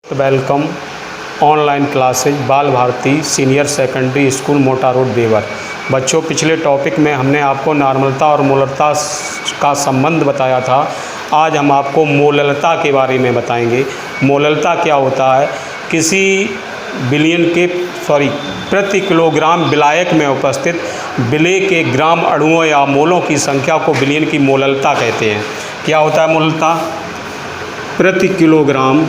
Welcome online classes बाल Bharti senior secondary school मोटा road देवर। बच्चों, पिछले टॉपिक में हमने आपको नॉर्मलता और मोलरता का संबंध बताया था। आज हम आपको मोललता के बारे में बताएंगे। मोललता क्या होता है? किसी प्रति किलोग्राम विलायक में उपस्थित विलेय के ग्राम अणुओं या मोलों की संख्या को विलयन की मोललता कहते हैं। क्या होता है मोललता? प्रति किलोग्राम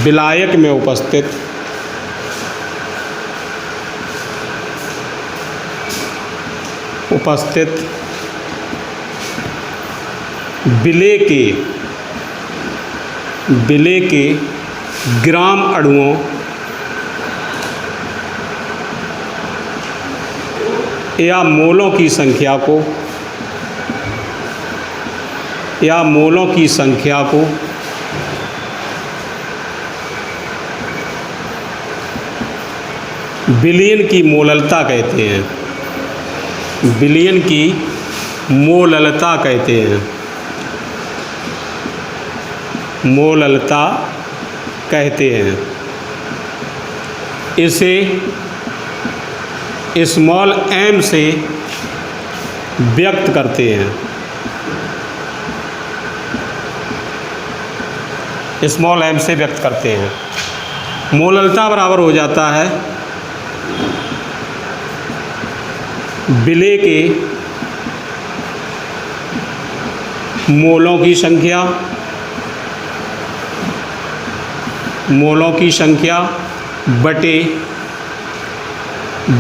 विलायक में उपस्थित विलेय के ग्राम अणुओं या मोलों की संख्या को विलयन की मोललता कहते हैं। विलयन की मोललता कहते हैं। मोललता कहते हैं। इसे स्मॉल m से व्यक्त करते हैं। स्मॉल m से व्यक्त करते हैं। मोललता बराबर हो जाता है विलेय के मोलों की संख्या बटे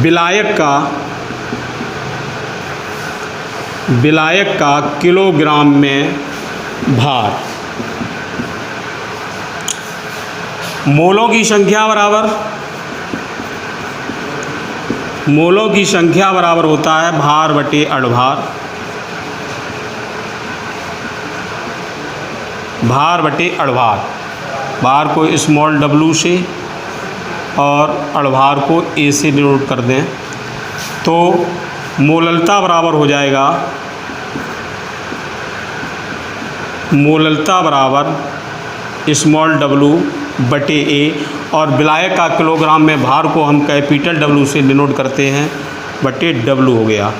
विलायक का किलोग्राम में भार। मोलों की संख्या बराबर होता है भार बटे अणुभार। भार को स्मॉल w से और अणुभार को a से डिनोट कर दें तो मोललता बराबर हो जाएगा स्मॉल w बटे a, और विलायक का किलोग्राम में भार को हम कैपिटल W से डिनोट करते हैं बटे W हो गया।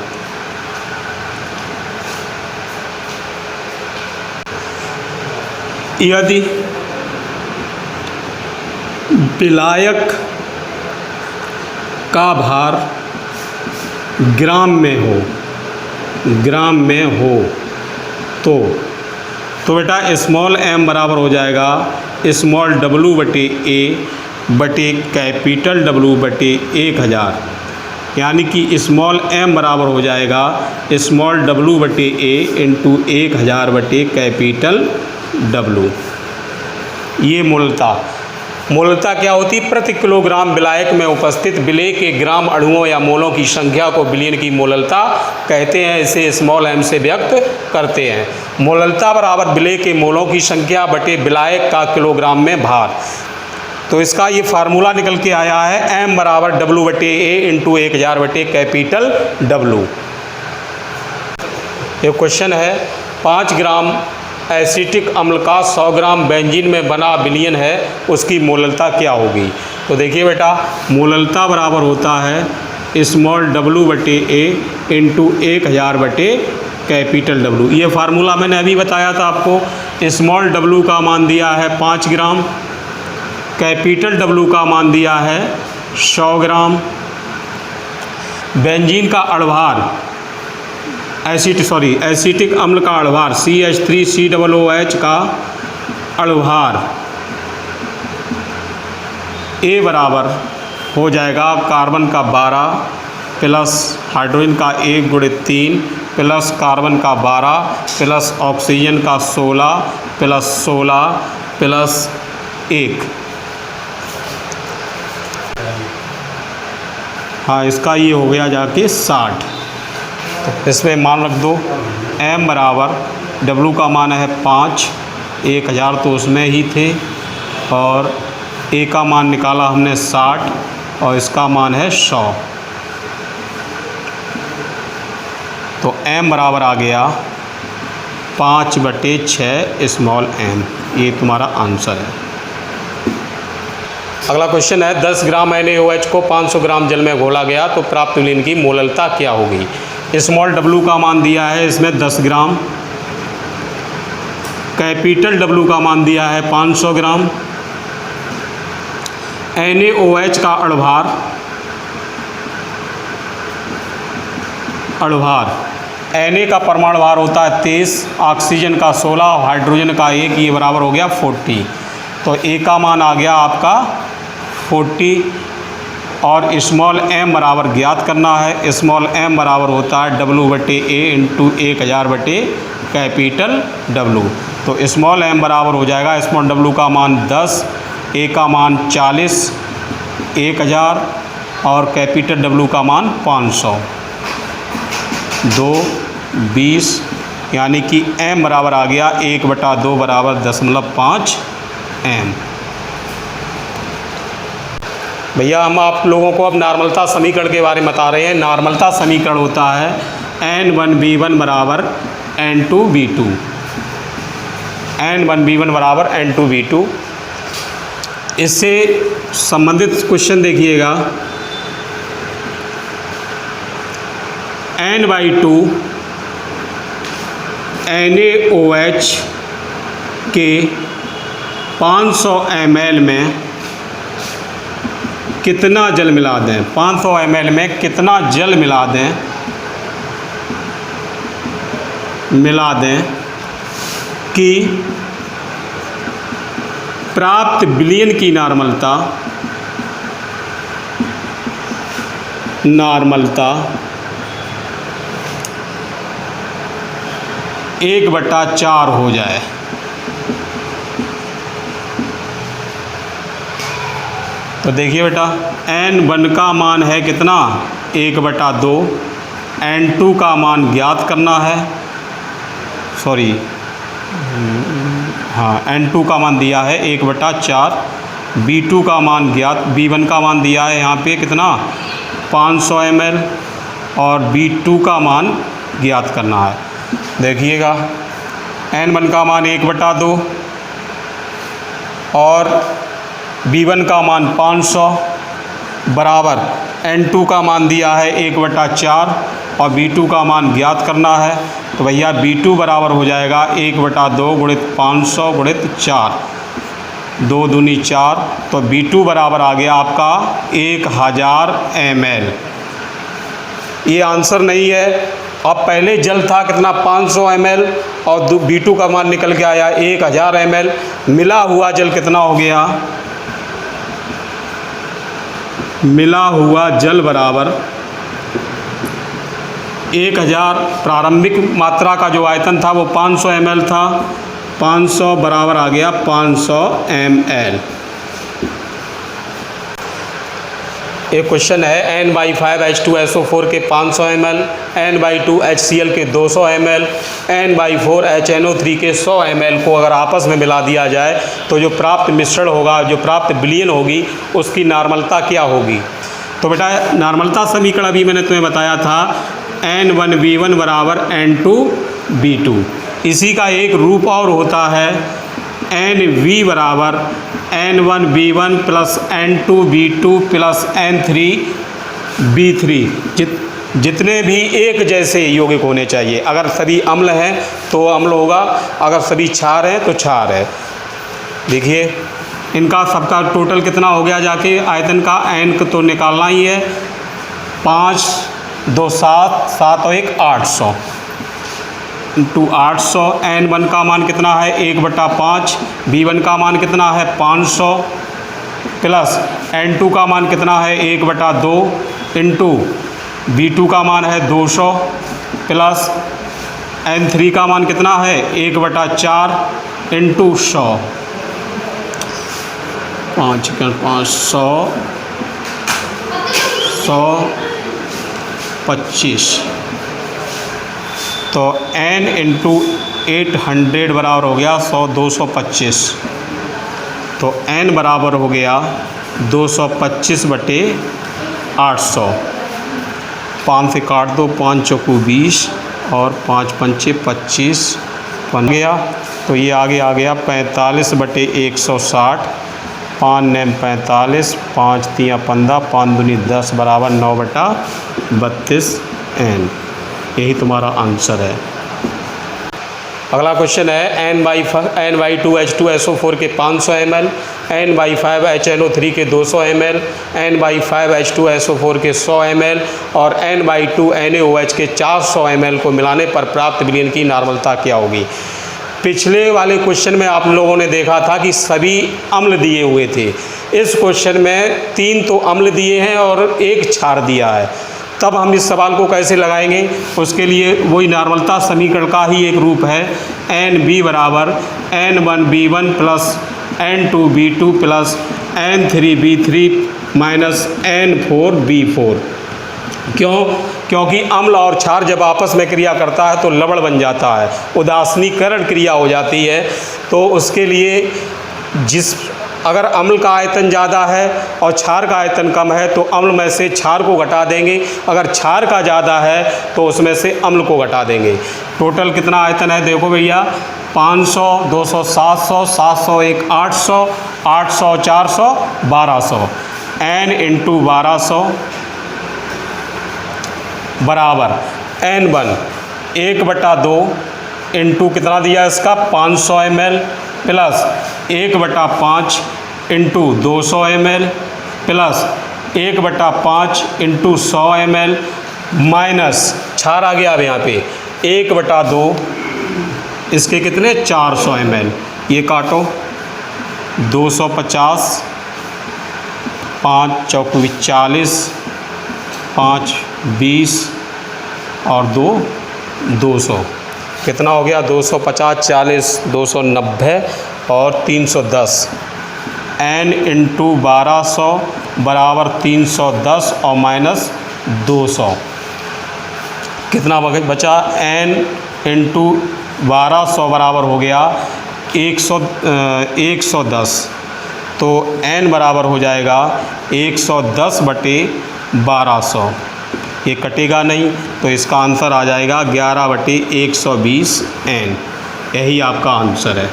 यदि विलायक का भार ग्राम में हो तो बेटा स्मॉल m बराबर हो जाएगा स्मॉल w बटे a बटे कैपिटल W बटे 1000, यानी कि स्मॉल m बराबर हो जाएगा स्मॉल w बटे a इंटू 1000 बटे कैपिटल W। ये मोललता क्या होती है? प्रति किलोग्राम विलायक में उपस्थित विलेय के ग्राम अणुओं या मोलों की संख्या को विलयन की मोललता कहते हैं। इसे स्मॉल m से व्यक्त करते हैं। मोललता बराबर विलेय के मोलों की संख्या बटे विलायक का किलोग्राम में भार। तो इसका ये फार्मूला निकल के आया है m बराबर w बटे a इंटू 1000 बटे कैपिटल W। ये क्वेश्चन है 5 ग्राम एसिटिक अम्ल का 100 ग्राम बेंजीन में बना विलयन है, उसकी मोललता क्या होगी? तो देखिए बेटा, मोललता बराबर होता है स्मॉल w बटे a इंटू 1000 बटे कैपिटल W। ये फार्मूला मैंने अभी बताया था आपको। स्मॉल w का मान दिया है 5 ग्राम, कैपिटल W का मान दिया है 100 ग्राम। बेंजीन का अणुभार एसिटिक अम्ल का अणुभार CH3COOH का अणुभार A बराबर हो जाएगा कार्बन का 12 प्लस हाइड्रोजन का 1 × 3 प्लस कार्बन का 12 प्लस ऑक्सीजन का 16 प्लस 16 प्लस 1। हाँ, इसका ये हो गया जाके 60। तो इसमें मान रख दो m बराबर w का मान है 5, 1000 तो उसमें ही थे, और a का मान निकाला हमने 60 और इसका मान है 100। तो m बराबर आ गया 5/6 स्मॉल एम। ये तुम्हारा आंसर है। अगला क्वेश्चन है 10 ग्राम NaOH को 500 ग्राम जल में घोला गया तो प्राप्त विलयन की मोललता क्या होगी। स्मॉल W का मान दिया है इसमें 10 ग्राम, कैपिटल W का मान दिया है 500 ग्राम, NaOH का अणुभार Na का परमाणु भार होता है 23, ऑक्सीजन का 16, हाइड्रोजन का 1, ये बराबर हो गया 40। तो A का मान आ गया आपका 40 और स्मॉल m बराबर ज्ञात करना है। स्मॉल m बराबर होता है W/A इंटू 1000 बटे कैपिटल W। तो स्मॉल m बराबर हो जाएगा स्मॉल W का मान 10, A का मान 40, 1000 और कैपिटल W का मान 500, 2, 20 यानी कि m बराबर आ गया 1/2 बराबर 0.5 m। भैया हम आप लोगों को अब नार्मलता समीकरण के बारे में बता रहे हैं। नार्मलता समीकरण होता है N1V1 बराबर N2V2, N1V1 बराबर N2V2। इससे संबंधित क्वेश्चन देखिएगा। N/2 NaOH के 500 ml में कितना जल मिला दें। 500 ml में कितना जल मिला दें कि प्राप्त विलयन की नार्मलता 1/4 हो जाए। तो देखिए बेटा N1 का मान है कितना 1/2, N2 का मान ज्ञात करना है, सॉरी हाँ N2 का मान दिया है 1/4, B2 का मान ज्ञात, B1 का मान दिया है यहाँ पे कितना 500 ml और B2 का मान ज्ञात करना है। देखिएगा N1 का मान 1/2 और B1 का मान 500 बराबर N2 का मान दिया है 1/4 और B2 का मान ज्ञात करना है। तो भैया B2 बराबर हो जाएगा 1/2 गुणित 500 गुणित 4, 2 दूनी 4। तो B2 बराबर आ गया आपका 1000 ml। ये आंसर नहीं है। अब पहले जल था कितना 500 ml और B2 का मान निकल के आया 1000 ml। मिला हुआ जल कितना हो गया, मिला हुआ जल बराबर 1000, प्रारंभिक मात्रा का जो आयतन था वो 500 ml था, 500 बराबर आ गया 500 ml। एक क्वेश्चन है N/5H2SO4 के 500 ml, N/2 HCl के 200 ml, N/4 HNO3 के 100 ml को अगर आपस में मिला दिया जाए तो जो प्राप्त मिश्रण होगा, जो प्राप्त विलयन होगी, उसकी नार्मलता क्या होगी। तो बेटा नार्मलता समीकरण अभी मैंने तुम्हें बताया था N1V1 बराबर N2V2। इसी का एक रूप और होता है NV बराबर N1V1 plus N2V2 plus N3V3। जितने भी एक जैसे यौगिक होने चाहिए। अगर सभी अम्ल हैं तो अम्ल होगा, अगर सभी क्षार हैं तो क्षार है। देखिए इनका सबका टोटल कितना हो गया, जाके आयतन का N तो निकालना ही है, 5 2 7 7 और 1 800 इंटू 800। N1 का मान कितना है 1/5, B1 का मान कितना है 500 प्लस N2 का मान कितना है 1/2 इंटू B2 का मान है 200 प्लस N3 का मान कितना है 1/4 इंटू 100, 5 500 125। तो N इंटू 800 बराबर हो गया 100 225। तो N बराबर हो गया 225/800। 5 से काट दो, 5 चौको 20 और 5 पंचे 25, बन गया। तो ये आगे आ गया 45/160, 5 नेम 45, 5 तियाँ 15, 5 दूनी 10 बराबर 9/32 n। यही तुम्हारा आंसर है। अगला क्वेश्चन है N/2H2SO4 के 500 ml, N/5HNO3 के 200 ml, N/5H2SO4 के 100 ml और N/2NaOH के 400 ml को मिलाने पर प्राप्त विलयन की नॉर्मलता क्या होगी। पिछले वाले क्वेश्चन में आप लोगों ने देखा था कि सभी अम्ल दिए हुए थे। इस क्वेश्चन में 3 तो अम्ल दिए हैं और 1 क्षार दिया है। तब हम इस सवाल को कैसे लगाएंगे, उसके लिए वही नॉर्मलता समीकरण का ही एक रूप है। NB बराबर N1B1 plus N2B2 plus N3B3 minus N4B4। क्यों? क्योंकि अम्ल और क्षार जब आपस में क्रिया करता है तो लवण बन जाता है, उदासीनीकरण क्रिया हो जाती है। तो उसके लिए अगर अम्ल का आयतन ज़्यादा है और क्षार का आयतन कम है तो अम्ल में से क्षार को घटा देंगे, अगर क्षार का ज़्यादा है तो उसमें से अम्ल को घटा देंगे। टोटल कितना आयतन है देखो भैया, 500, 200, 700, 701, 800, 800, 400, 1200। N × 1200 बराबर N1 1/2 इंटू कितना दिया इसका 500 ml plus 1/5 into 200 ml plus 1/5 into 100 ml minus क्षार आ गया अब यहाँ पे 1/2 इसके कितने 400 ml। ये काटो 250, 5 चौक 40, 5 20 और 2 200। कितना हो गया 250, 40, 290 और 310। N × 1200 बराबर 310 और माइनस 200। कितना बचा N × 1200 बराबर हो गया 110। तो N बराबर हो जाएगा 110/1200। ये कटेगा नहीं तो इसका आंसर आ जाएगा 11/120 N। यही आपका आंसर है।